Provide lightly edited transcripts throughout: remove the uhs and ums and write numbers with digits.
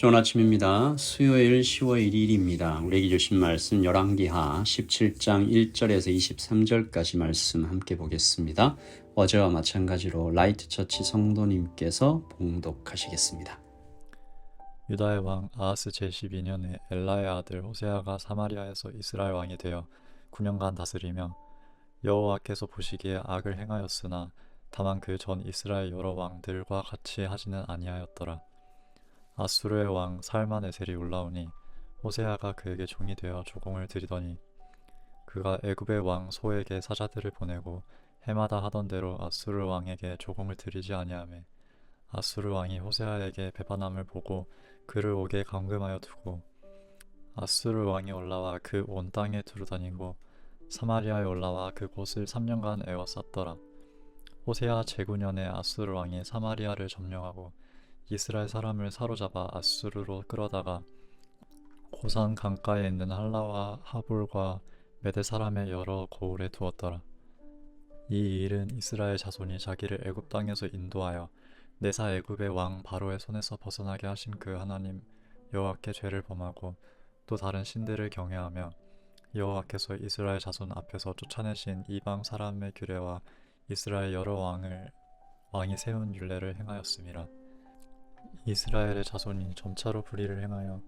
좋은 아침입니다. 수요일 10월 1일입니다. 우리에게 주신 말씀 열왕기하 17장 1절에서 23절까지 말씀 함께 보겠습니다. 어제와 마찬가지로 라이트 처치 성도님께서 봉독하시겠습니다. 유다의 왕 아하스 제12년에 엘라의 아들 호세아가 사마리아에서 이스라엘 왕이 되어 9년간 다스리며 여호와께서 보시기에 악을 행하였으나 다만 그 전 이스라엘 여러 왕들과 같이 하지는 아니하였더라. 아수르의 왕 살마네셀이 올라오니 호세아가 그에게 종이 되어 조공을 드리더니 그가 애굽의 왕 소에게 사자들을 보내고 해마다 하던 대로 아수르 왕에게 조공을 드리지 아니하매 아수르 왕이 호세아에게 배반함을 보고 그를 옥에 감금하여 두고 아수르 왕이 올라와 그 온 땅에 두루다니고 사마리아에 올라와 그곳을 3년간 에워쌌더라. 호세아 제9년에 아수르 왕이 사마리아를 점령하고 이스라엘 사람을 사로잡아 아수르로 끌어다가 고산 강가에 있는 할라와 하볼과 메대 사람의 여러 고을에 두었더라. 이 일은 이스라엘 자손이 자기를 애굽 땅에서 인도하여 내사 애굽의 왕 바로의 손에서 벗어나게 하신 그 하나님 여호와께 죄를 범하고 또 다른 신들을 경외하며 여호와께서 이스라엘 자손 앞에서 쫓아내신 이방 사람의 규례와 이스라엘 여러 왕이 세운 율례를 행하였음이라. 이스라엘의 자손이 점차로 불의를 행하여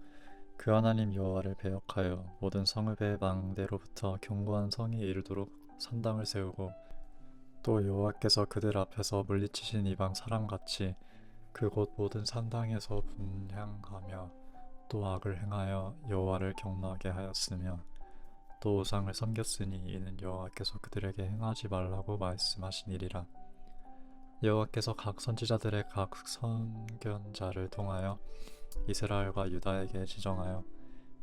그 하나님 여호와를 배역하여 모든 성읍의 망대로부터 견고한 성에 이르도록 산당을 세우고 또 여호와께서 그들 앞에서 물리치신 이방 사람같이 그곳 모든 산당에서 분향하며 또 악을 행하여 여호와를 경노하게 하였으며 또 우상을 섬겼으니 이는 여호와께서 그들에게 행하지 말라고 말씀하시니리라. 여호와께서 각 선지자들의 각 선견자를 통하여 이스라엘과 유다에게 지정하여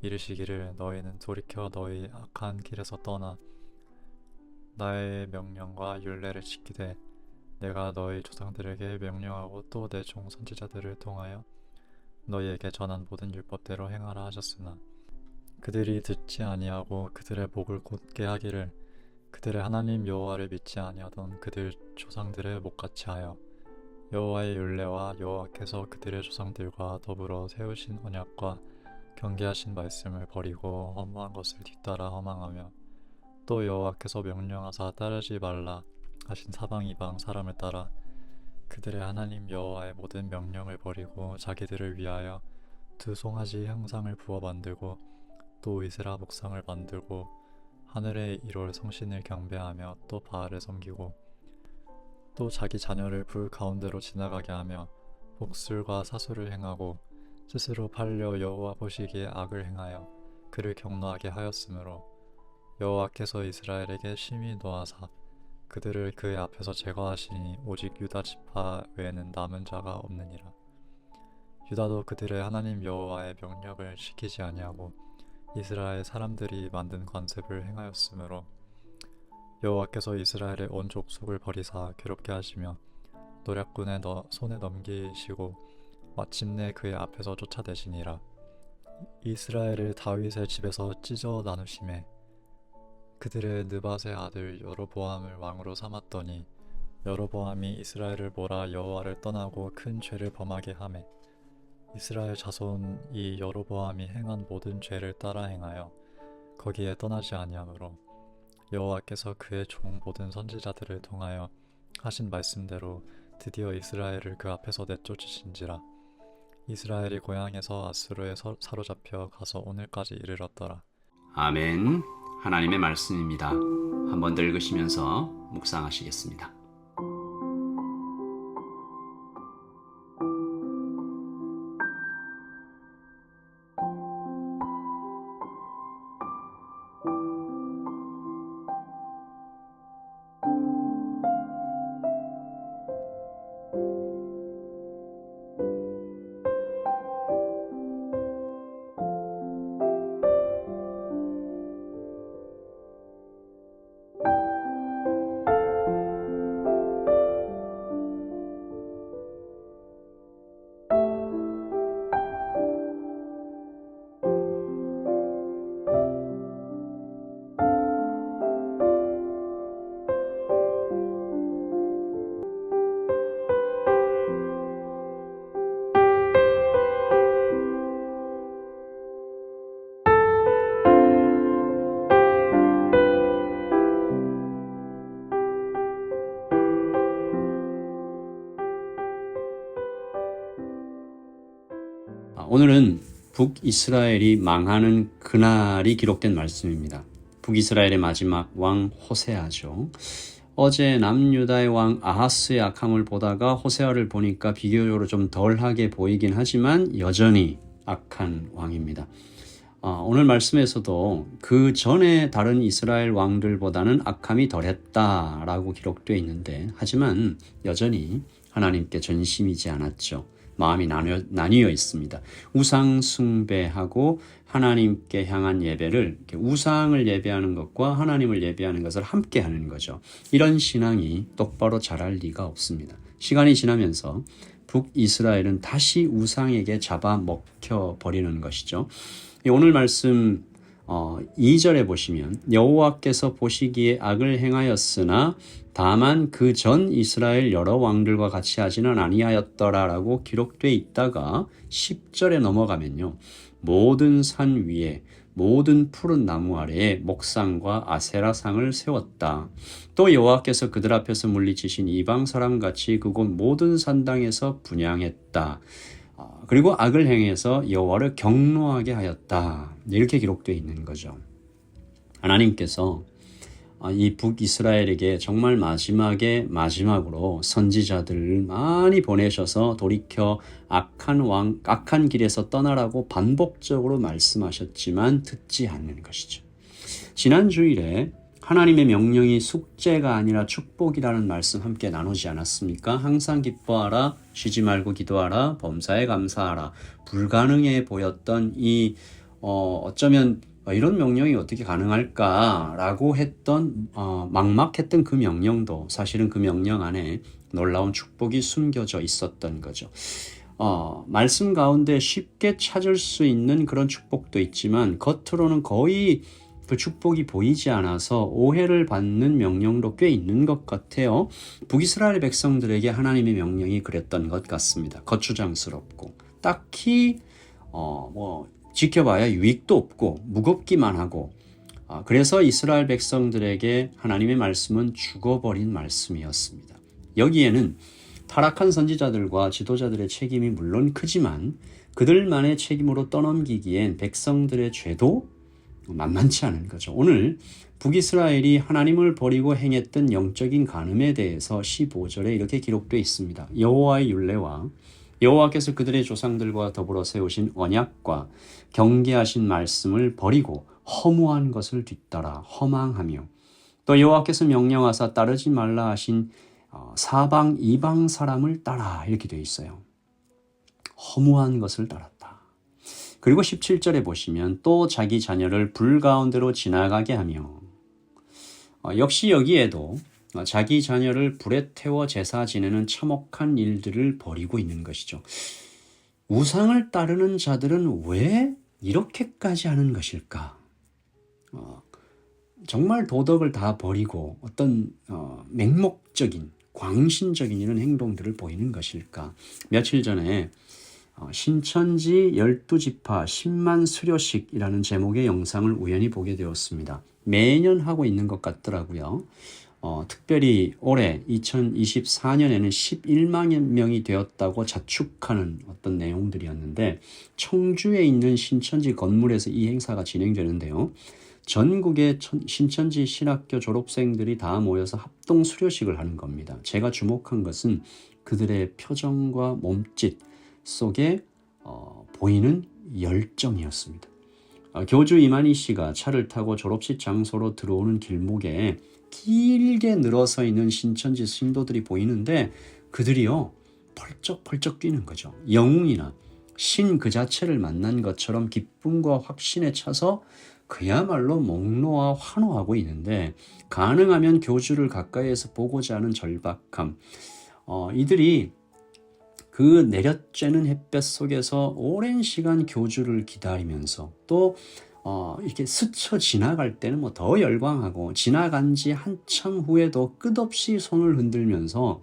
이르시기를 너희는 돌이켜 너희 악한 길에서 떠나 나의 명령과 율례를 지키되 내가 너희 조상들에게 명령하고 또 내 종 선지자들을 통하여 너희에게 전한 모든 율법대로 행하라 하셨으나 그들이 듣지 아니하고 그들의 목을 곧게 하기를 그들의 하나님 여호와를 믿지 아니하던 그들 조상들의 목같이 하여 여호와의 율례와 여호와께서 그들의 조상들과 더불어 세우신 언약과 경계하신 말씀을 버리고 허무한 것을 뒤따라 허망하며 또 여호와께서 명령하사 따르지 말라 하신 사방 이방 사람을 따라 그들의 하나님 여호와의 모든 명령을 버리고 자기들을 위하여 두 송아지 형상을 부어 만들고 또 이스라 목상을 만들고 하늘의 일월 성신을 경배하며 또 바알을 섬기고 또 자기 자녀를 불 가운데로 지나가게 하며 복술과 사술을 행하고 스스로 팔려 여호와 보시기에 악을 행하여 그를 경노하게 하였으므로 여호와께서 이스라엘에게 심히 노하사 그들을 그의 앞에서 제거하시니 오직 유다 지파 외에는 남은 자가 없느니라. 유다도 그들의 하나님 여호와의 명령을 지키지 아니하고 이스라엘 사람들이 만든 관습을 행하였으므로 여호와께서 이스라엘의 온 족속을 버리사 괴롭게 하시며 노략군의 손에 넘기시고 마침내 그의 앞에서 쫓아내시니라. 이스라엘을 다윗의 집에서 찢어 나누심에 그들의 느밧의 아들 여로보암을 왕으로 삼았더니 여로보암이 이스라엘을 몰아 여호와를 떠나고 큰 죄를 범하게 하매 이스라엘 자손이 여로보암이 행한 모든 죄를 따라 행하여 거기에 떠나지 아니하므로 여호와께서 그의 종 모든 선지자들을 통하여 하신 말씀대로 드디어 이스라엘을 그 앞에서 내쫓으신지라. 이스라엘이 고향에서 아수르에 사로잡혀 가서 오늘까지 이르렀더라. 아멘. 하나님의 말씀입니다. 한번 더 읽으시면서 묵상하시겠습니다. 오늘은 북이스라엘이 망하는 그날이 기록된 말씀입니다. 북이스라엘의 마지막 왕 호세아죠. 어제 남유다의 왕 아하스의 악함을 보다가 호세아를 보니까 비교적으로 좀 덜하게 보이긴 하지만 여전히 악한 왕입니다. 오늘 말씀에서도 그 전에 다른 이스라엘 왕들보다는 악함이 덜했다라고 기록되어 있는데, 하지만 여전히 하나님께 전심이지 않았죠. 마음이 나뉘어 있습니다. 우상 숭배하고 하나님께 향한 예배를, 우상을 예배하는 것과 하나님을 예배하는 것을 함께 하는 거죠. 이런 신앙이 똑바로 자랄 리가 없습니다. 시간이 지나면서 북이스라엘은 다시 우상에게 잡아먹혀 버리는 것이죠. 오늘 말씀 2절에 보시면 여호와께서 보시기에 악을 행하였으나 다만 그 전 이스라엘 여러 왕들과 같이 하지는 아니하였더라라고 기록되어 있다가 10절에 넘어가면요, 모든 산 위에 모든 푸른 나무 아래에 목상과 아세라상을 세웠다. 또 여호와께서 그들 앞에서 물리치신 이방 사람같이 그곳 모든 산당에서 분향했다. 그리고 악을 행해서 여호와를 경노하게 하였다. 이렇게 기록되어 있는 거죠. 하나님께서 이 북이스라엘에게 정말 마지막으로 선지자들을 많이 보내셔서 돌이켜 악한 길에서 떠나라고 반복적으로 말씀하셨지만 듣지 않는 것이죠. 지난 주일에 하나님의 명령이 숙제가 아니라 축복이라는 말씀 함께 나누지 않았습니까? 항상 기뻐하라, 쉬지 말고 기도하라, 범사에 감사하라. 불가능해 보였던 어쩌면 이런 명령이 어떻게 가능할까라고 했던 막막했던 그 명령도 사실은 그 명령 안에 놀라운 축복이 숨겨져 있었던 거죠. 말씀 가운데 쉽게 찾을 수 있는 그런 축복도 있지만 겉으로는 거의 그 축복이 보이지 않아서 오해를 받는 명령도 꽤 있는 것 같아요. 북이스라엘 백성들에게 하나님의 명령이 그랬던 것 같습니다. 거추장스럽고 딱히 지켜봐야 유익도 없고 무겁기만 하고, 그래서 이스라엘 백성들에게 하나님의 말씀은 죽어버린 말씀이었습니다. 여기에는 타락한 선지자들과 지도자들의 책임이 물론 크지만 그들만의 책임으로 떠넘기기엔 백성들의 죄도 만만치 않은 거죠. 오늘 북이스라엘이 하나님을 버리고 행했던 영적인 간음에 대해서 15절에 이렇게 기록되어 있습니다. 여호와의 율례와 여호와께서 그들의 조상들과 더불어 세우신 언약과 경계하신 말씀을 버리고 허무한 것을 뒤따라 허망하며, 또 여호와께서 명령하사 따르지 말라 하신 사방 이방 사람을 따라, 이렇게 되어 있어요. 허무한 것을 따랐다. 그리고 17절에 보시면 또 자기 자녀를 불 가운데로 지나가게 하며, 역시 여기에도 자기 자녀를 불에 태워 제사 지내는 참혹한 일들을 벌이고 있는 것이죠. 우상을 따르는 자들은 왜 이렇게까지 하는 것일까? 정말 도덕을 다 버리고 어떤 맹목적인, 광신적인 이런 행동들을 보이는 것일까? 며칠 전에 신천지 12지파 10만 수료식이라는 제목의 영상을 우연히 보게 되었습니다. 매년 하고 있는 것 같더라고요. 특별히 올해 2024년에는 11만 명이 되었다고 자축하는 어떤 내용들이었는데, 청주에 있는 신천지 건물에서 이 행사가 진행되는데요. 전국의 신천지 신학교 졸업생들이 다 모여서 합동 수료식을 하는 겁니다. 제가 주목한 것은 그들의 표정과 몸짓 속에 보이는 열정이었습니다. 교주 이만희 씨가 차를 타고 졸업식 장소로 들어오는 길목에 길게 늘어서 있는 신천지 신도들이 보이는데 그들이요 펄쩍펄쩍 뛰는 거죠. 영웅이나 신 그 자체를 만난 것처럼 기쁨과 확신에 차서 그야말로 목놓아 환호하고 있는데, 가능하면 교주를 가까이에서 보고자 하는 절박함, 이들이 그 내려쬐는 햇볕 속에서 오랜 시간 교주를 기다리면서 또 이렇게 스쳐 지나갈 때는 뭐 더 열광하고, 지나간 지 한참 후에도 끝없이 손을 흔들면서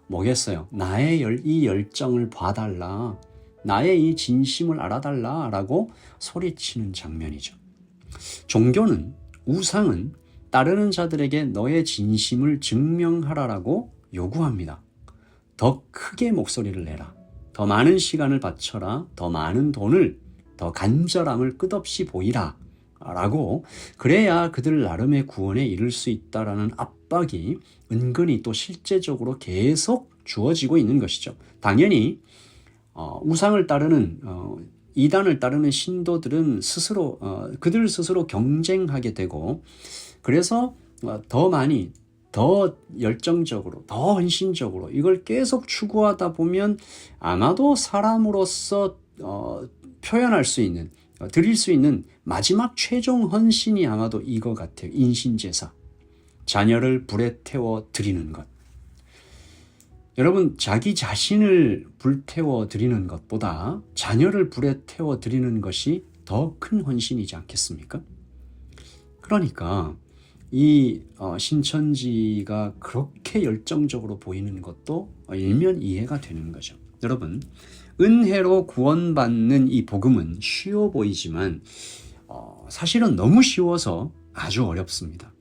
뭐겠어요? 나의 이 열정을 봐달라, 나의 이 진심을 알아달라 라고 소리치는 장면이죠. 종교는, 우상은 따르는 자들에게 너의 진심을 증명하라라고 요구합니다. 더 크게 목소리를 내라, 더 많은 시간을 바쳐라. 더 많은 돈을, 더 간절함을 끝없이 보이라. 라고 그래야 그들 나름의 구원에 이를 수 있다라는 압박이 은근히 또 실제적으로 계속 주어지고 있는 것이죠. 당연히 우상을 따르는 이단을 따르는 신도들은 스스로 그들 스스로 경쟁하게 되고 그래서 더 많이 더 열정적으로 더 헌신적으로 이걸 계속 추구하다 보면 아마도 사람으로서 표현할 수 있는 드릴 수 있는 마지막 최종 헌신이 아마도 이거 같아요. 인신제사. 자녀를 불에 태워 드리는 것. 여러분 자기 자신을 불태워 드리는 것보다 자녀를 불에 태워 드리는 것이 더 큰 헌신이지 않겠습니까? 그러니까 이 신천지가 그렇게 열정적으로 보이는 것도 일면 이해가 되는 거죠. 여러분 은혜로 구원받는 이 복음은 쉬워 보이지만 사실은 너무 쉬워서 아주 어렵습니다.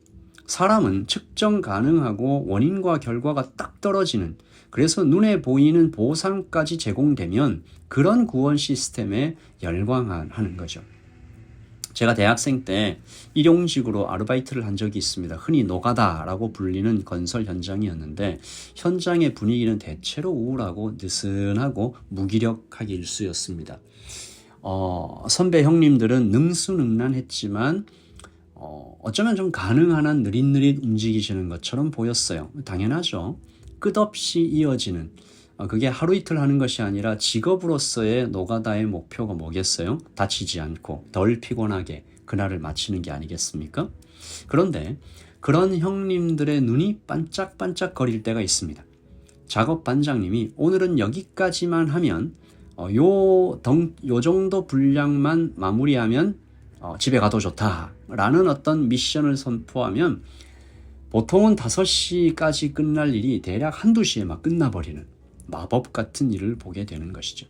사람은 측정 가능하고 원인과 결과가 딱 떨어지는 그래서 눈에 보이는 보상까지 제공되면 그런 구원 시스템에 열광하는 거죠. 제가 대학생 때 일용직으로 아르바이트를 한 적이 있습니다. 흔히 노가다라고 불리는 건설 현장이었는데 현장의 분위기는 대체로 우울하고 느슨하고 무기력하기 일쑤였습니다. 선배 형님들은 능수능란했지만 어쩌면 좀 가능한 한 느릿느릿 움직이시는 것처럼 보였어요. 당연하죠. 끝없이 이어지는 그게 하루 이틀 하는 것이 아니라 직업으로서의 노가다의 목표가 뭐겠어요? 다치지 않고 덜 피곤하게 그날을 마치는 게 아니겠습니까? 그런데 그런 형님들의 눈이 반짝반짝 거릴 때가 있습니다. 작업 반장님이 오늘은 여기까지만 하면 요 정도 분량만 마무리하면 집에 가도 좋다라는 어떤 미션을 선포하면 보통은 5시까지 끝날 일이 대략 한두 시에 막 끝나버리는 마법 같은 일을 보게 되는 것이죠.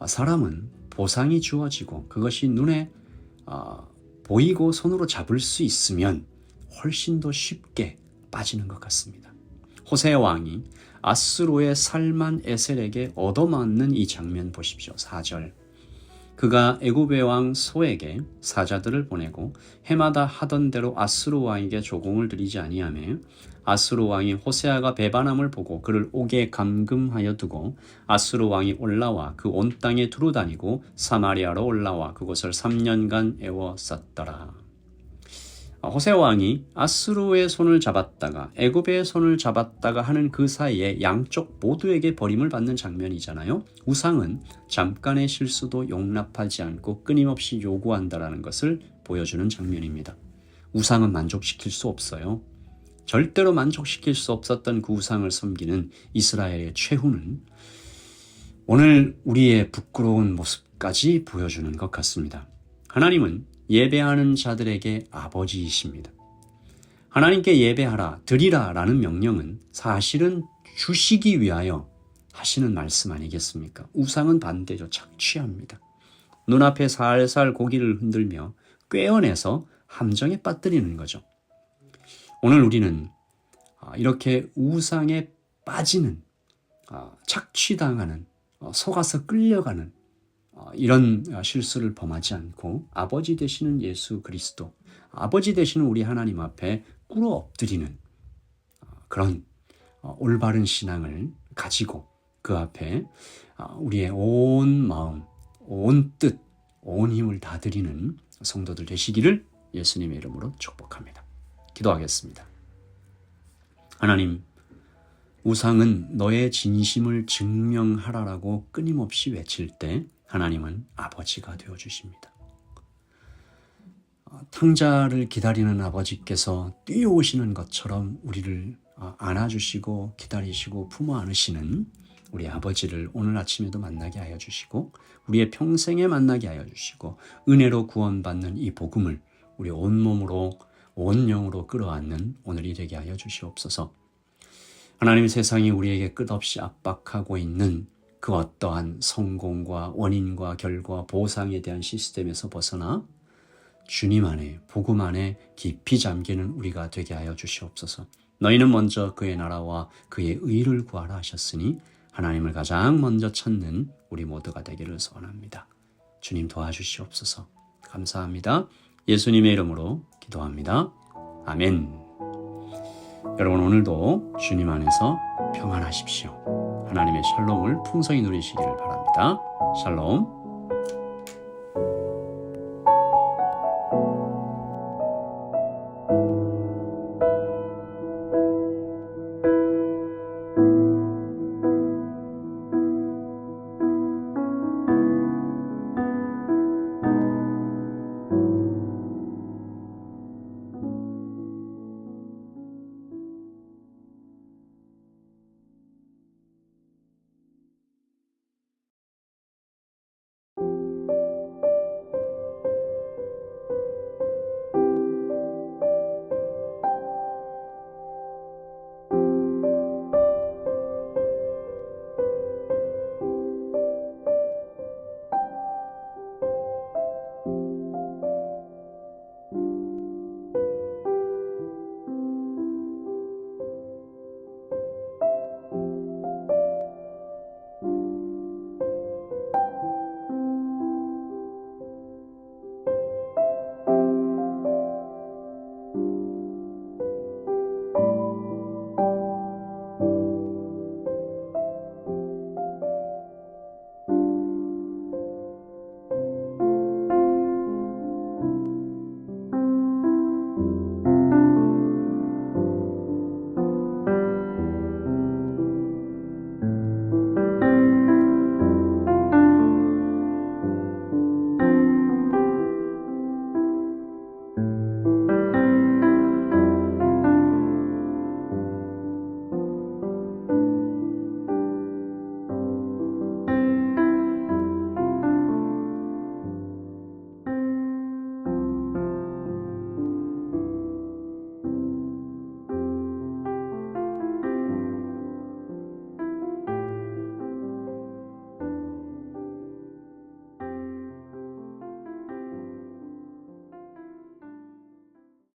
사람은 보상이 주어지고 그것이 눈에 보이고 손으로 잡을 수 있으면 훨씬 더 쉽게 빠지는 것 같습니다. 호세 왕이 아스루의 살만 에셀에게 얻어맞는 이 장면 보십시오. 4절. 그가 애굽의 왕 소에게 사자들을 보내고 해마다 하던 대로 아스루 왕에게 조공을 드리지 아니하며 아스루 왕이 호세아가 배반함을 보고 그를 옥에 감금하여 두고 아스루 왕이 올라와 그 온 땅에 두루 다니고 사마리아로 올라와 그곳을 3년간 애워쌌더라. 호세 왕이 아스루의 손을 잡았다가 애굽의 손을 잡았다가 하는 그 사이에 양쪽 모두에게 버림을 받는 장면이잖아요. 우상은 잠깐의 실수도 용납하지 않고 끊임없이 요구한다라는 것을 보여주는 장면입니다. 우상은 만족시킬 수 없어요. 절대로 만족시킬 수 없었던 그 우상을 섬기는 이스라엘의 최후는 오늘 우리의 부끄러운 모습까지 보여주는 것 같습니다. 하나님은 예배하는 자들에게 아버지이십니다. 하나님께 예배하라, 드리라 라는 명령은 사실은 주시기 위하여 하시는 말씀 아니겠습니까? 우상은 반대죠. 착취합니다. 눈앞에 살살 고기를 흔들며 꿰어내서 함정에 빠뜨리는 거죠. 오늘 우리는 이렇게 우상에 빠지는, 착취당하는, 속아서 끌려가는 이런 실수를 범하지 않고 아버지 되시는 예수 그리스도, 아버지 되시는 우리 하나님 앞에 꿇어 엎드리는 그런 올바른 신앙을 가지고 그 앞에 우리의 온 마음, 온 뜻, 온 힘을 다 드리는 성도들 되시기를 예수님의 이름으로 축복합니다. 기도하겠습니다. 하나님, 우상은 너의 진심을 증명하라라고 끊임없이 외칠 때 하나님은 아버지가 되어주십니다. 탕자를 기다리는 아버지께서 뛰어오시는 것처럼 우리를 안아주시고 기다리시고 품어 안으시는 우리 아버지를 오늘 아침에도 만나게 하여 주시고 우리의 평생에 만나게 하여 주시고 은혜로 구원받는 이 복음을 우리 온몸으로 온 영으로 끌어안는 오늘이 되게 하여 주시옵소서. 하나님, 세상이 우리에게 끝없이 압박하고 있는 그 어떠한 성공과 원인과 결과, 보상에 대한 시스템에서 벗어나 주님 안에, 복음 안에 깊이 잠기는 우리가 되게 하여 주시옵소서. 너희는 먼저 그의 나라와 그의 의를 구하라 하셨으니 하나님을 가장 먼저 찾는 우리 모두가 되기를 소원합니다. 주님 도와주시옵소서. 감사합니다. 예수님의 이름으로 기도합니다. 아멘. 여러분 오늘도 주님 안에서 평안하십시오. 하나님의 샬롬을 풍성히 누리시기를 바랍니다. 샬롬.